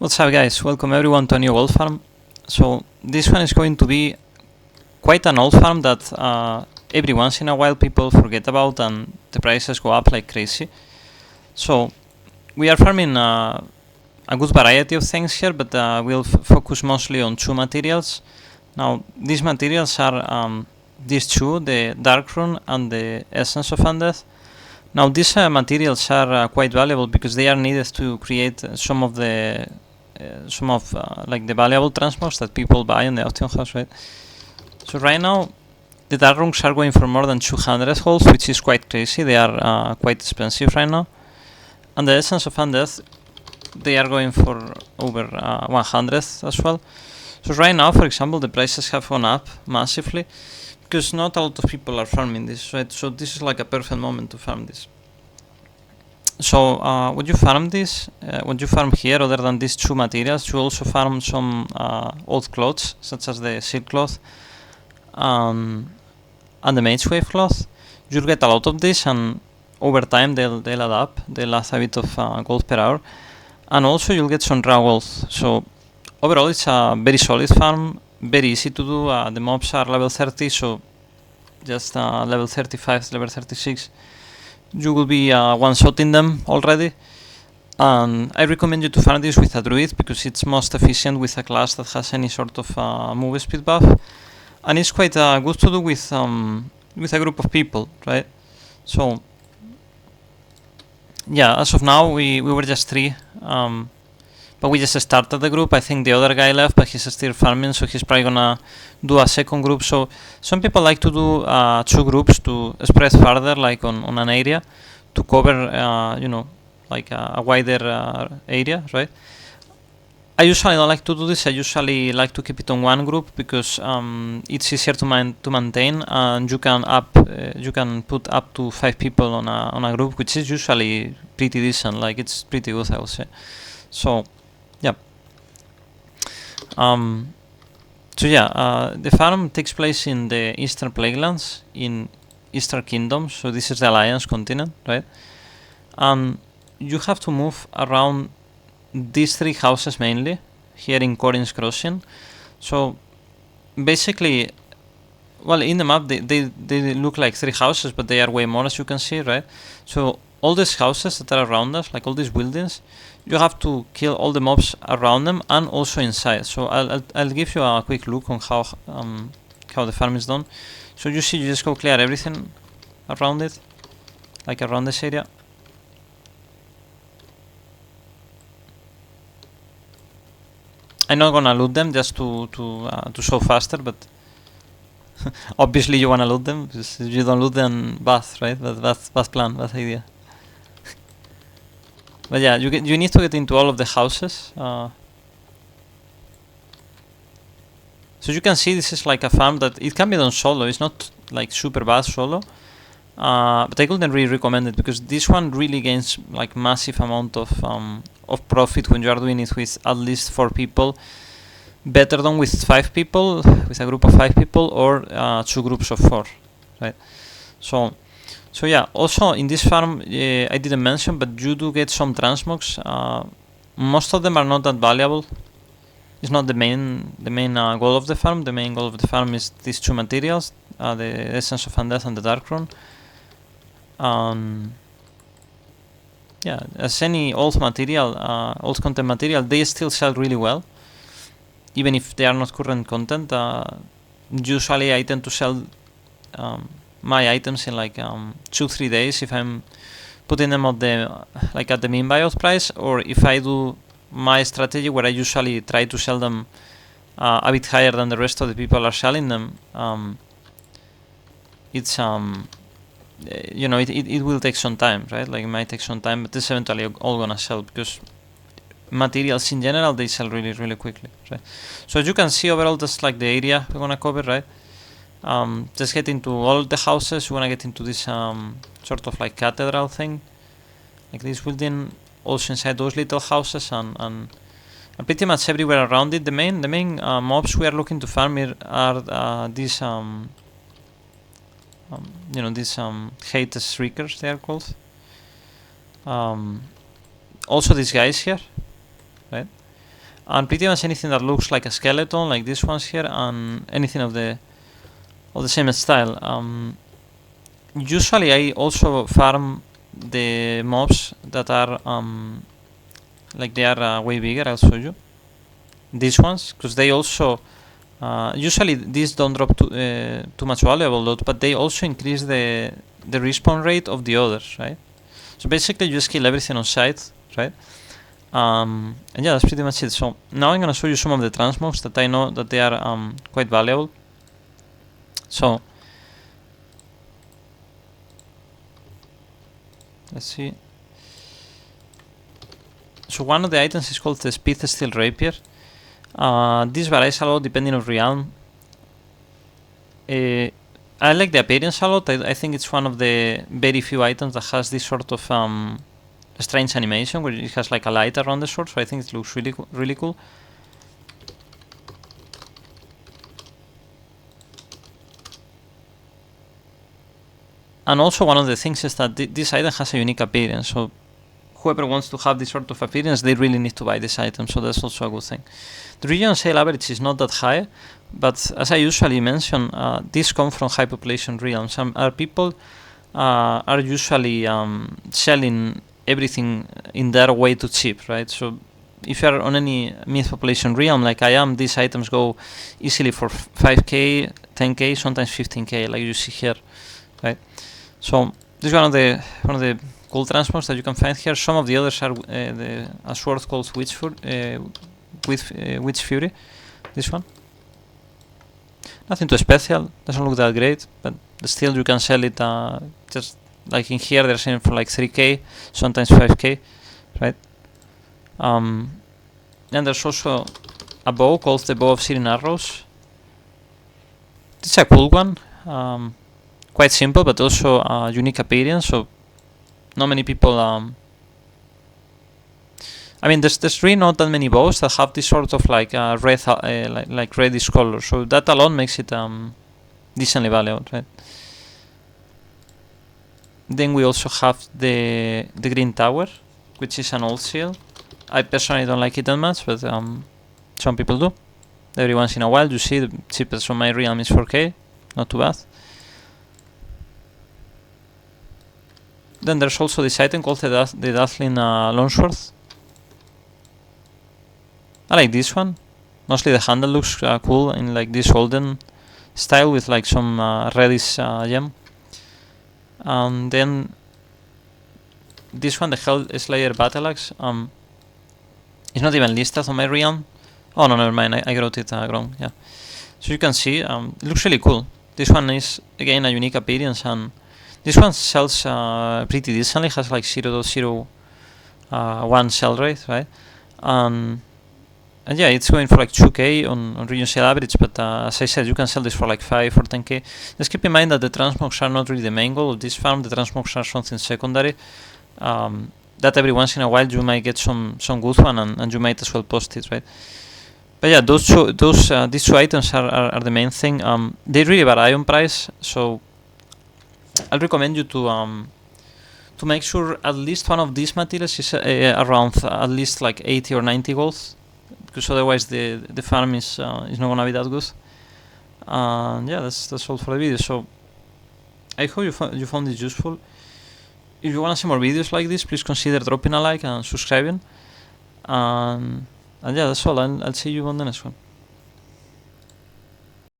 What's up, guys? Welcome everyone to a new old farm. So this one is going to be quite an old farm that every once in a while people forget about and the prices go up like crazy. So we are farming a good variety of things here, but we'll focus mostly on two materials. Now these materials are these two, the Dark Rune and the Essence of Undeath. Now these materials are quite valuable because they are needed to create some of like the valuable transmogs that people buy in the auction house, right? So right now the Dark Runes are going for more than 200 holds, which is quite crazy. They are quite expensive right now. And the Essence of Undeath, they are going for over 100 as well. So right now, for example, the prices have gone up massively because not a lot of people are farming this, right? So this is like a perfect moment to farm this. So when you farm this, when you farm here, other than these two materials, you also farm some old clothes, such as the silk cloth and the mage wave cloth. You'll get a lot of this, and over time they'll add up. They'll add a bit of gold per hour, and also you'll get some raw gold. So overall, it's a very solid farm, very easy to do. The mobs are level 30, so just level 35, level 36. You will be one-shotting them already. And I recommend you to farm this with a druid because it's most efficient with a class that has any sort of move speed buff, and it's quite good to do with a group of people, right? So yeah, as of now we were just three, but we just started the group. I think the other guy left, but he's still farming, so he's probably gonna do a second group. So some people like to do two groups to spread further, like on an area, to cover, like a wider area, right? I usually don't like to do this. I usually like to keep it on one group because it's easier to maintain, and you can put up to 5 people on a group, which is usually pretty decent. Like it's pretty good, I would say. So yeah. The farm takes place in the Eastern Plaguelands in Eastern Kingdom. So this is the Alliance continent, right? You have to move around these three houses mainly here in Corin's Crossing. So basically, well, in the map they look like three houses, but they are way more, as you can see, right? So all these houses that are around us, like all these buildings, you have to kill all the mobs around them and also inside. So I'll give you a quick look on how the farm is done. So you see, you just go clear everything around it, like around this area. I'm not gonna loot them just to show faster, but obviously you wanna loot them because if you don't loot them, bad, right? That's plan, bad idea. But yeah, you need to get into all of the houses. So you can see this is like a farm that it can be done solo. It's not like super bad solo, but I couldn't really recommend it because this one really gains like massive amount of profit when you are doing it with at least 4 people. Better than with 5 people, with a group of 5 people, or 2 groups of 4, right? So yeah. Also in this farm, I didn't mention, but you do get some transmogs. Most of them are not that valuable. It's not the main goal of the farm. The main goal of the farm is these two materials, the Essence of Undeath and the Dark Rune. Yeah, as any old material, old content material, they still sell really well, even if they are not current content. Usually I tend to sell my items in like 2-3 days if I'm putting them at the mean buyout price, or if I do my strategy where I usually try to sell them a bit higher than the rest of the people are selling them. It's it will take some time, right? Like it might take some time, but it's eventually all gonna sell because materials in general, they sell really, really quickly, right? So as you can see, overall that's like the area we're gonna cover, right? Just get into all the houses. You wanna get into this sort of like cathedral thing, like this building, also inside those little houses, and pretty much everywhere around it. The main mobs we are looking to farm here are these these hate shriekers, they are called. Also these guys here, right? and pretty much anything that looks like a skeleton, like these ones here, and anything of the same style. Usually I also farm the mobs that are like they are way bigger. I'll show you these ones, because they also usually these don't drop too much valuable loot, but they also increase the respawn rate of the others, right? So basically you just kill everything on sight, right? And yeah, that's pretty much it. So now I'm gonna show you some of the transmogs that I know that they are quite valuable. So let's see. So one of the items is called the Speed Steel Rapier. This varies a lot depending on realm. I like the appearance a lot. I think it's one of the very few items that has this sort of strange animation where it has like a light around the sword, so I think it looks really cool. And also one of the things is that this item has a unique appearance, so whoever wants to have this sort of appearance, they really need to buy this item, so that's also a good thing. The region sale average is not that high, but as I usually mention, these come from high population realms. Our people are usually selling everything in their way to cheap, right? So if you're on any mid population realm like I am, these items go easily for 5k, 10k, sometimes 15k, like you see here, right? So this is one of the cool transforms that you can find here. Some of the others are a sword called Witch Fury. This one, nothing too special, doesn't look that great, but still you can sell it just like in here they're selling for like 3k, sometimes 5k, right? And there's also a bow called the Bow of Searing Arrows. It's a cool one, quite simple but also a unique appearance, so not many people I mean, there's really not that many bows that have this sort of like red, like reddish color, so that alone makes it decently valuable, right? Then we also have the Green Tower, which is an old seal. I personally don't like it that much, but some people do. Every once in a while you see the cheapest on my realm is 4k, not too bad. Then there's also this item called the Dazzling Longsword. I like this one. Mostly the handle looks cool in like this golden style with like some reddish gem. And then this one, the Hell Slayer Battle Axe, it's not even listed on my realm. Oh no, never mind, I wrote it wrong, yeah. So you can see, it looks really cool. This one is again a unique appearance, and this one sells pretty decently, has like 0.01 sell rate, right? And yeah, it's going for like 2k on region sale average, but as I said, you can sell this for like 5 or 10k. Just keep in mind that the transmogs are not really the main goal of this farm. The transmogs are something secondary. That every once in a while you might get some good one, and you might as well post it, right? But yeah, these two items are the main thing. They really vary on price, so I'll recommend you to make sure at least one of these materials is around at least like 80 or 90 gold, because otherwise the farm is not gonna be that good. Yeah, that's all for the video. So I hope you found this useful. If you wanna see more videos like this, please consider dropping a like and subscribing. And yeah, that's all. I'll see you on the next one.